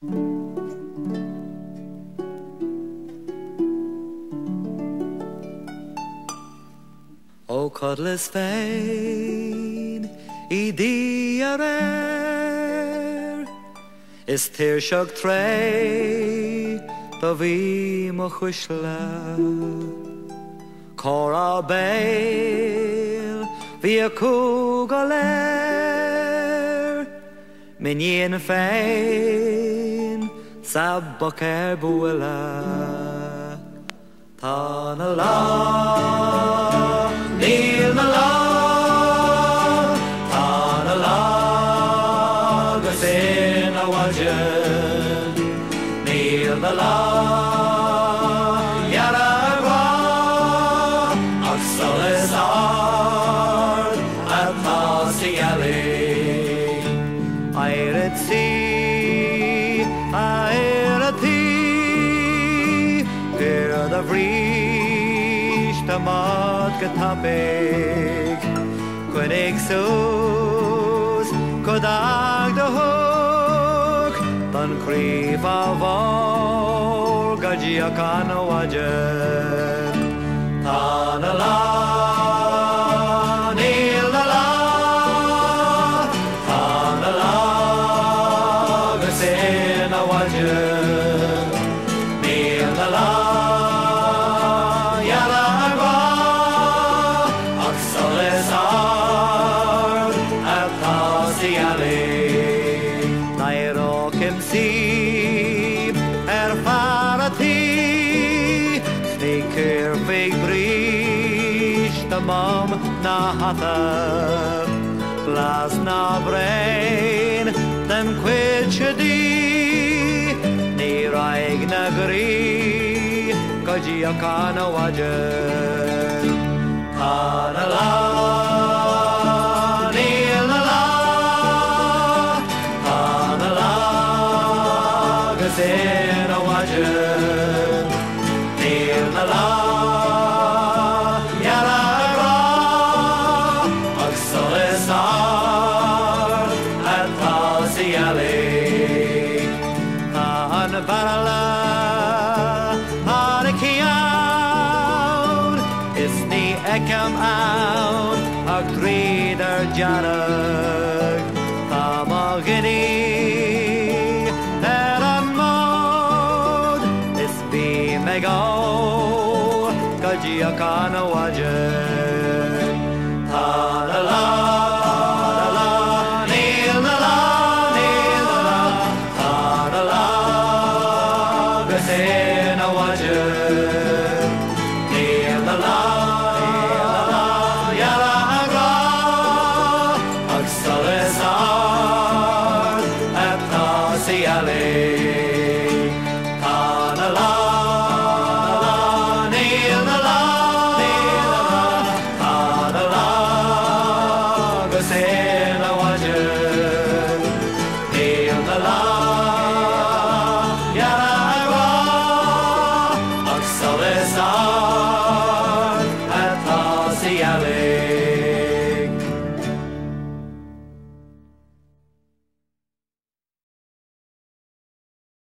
O codless féin I dí a réir Is tíirseach tré do bhí mo chuisle Córa béil bhí a cúg a léir Miníon féin sa boc buile Tá na lá Níl na lá Tá na lá agus in a bhaide Níl na lá Iara agua ach solas ard atá sialí Airid sí airid tí Gyr the bhrís the mod getapig Quinnig sus Codag the hook Don crif a vor Gajiac an a wajen Tan a la Níl na lá Tan a lá Gus in a wajen Níl na lá Mom na hata Blas na brain Them quidchadi Ni raig na gri Gajiac an a wajen Tan a la Níl na lá Tan a lá Gus in a wajen Níl na lá Ekam out ag trídar jarag Tá má gini an mód Is bí me go Gajiac an a wajen Tá na lá Níl na lá Níl na lá Tá na lá Gus in a wajen Níl na lá Alley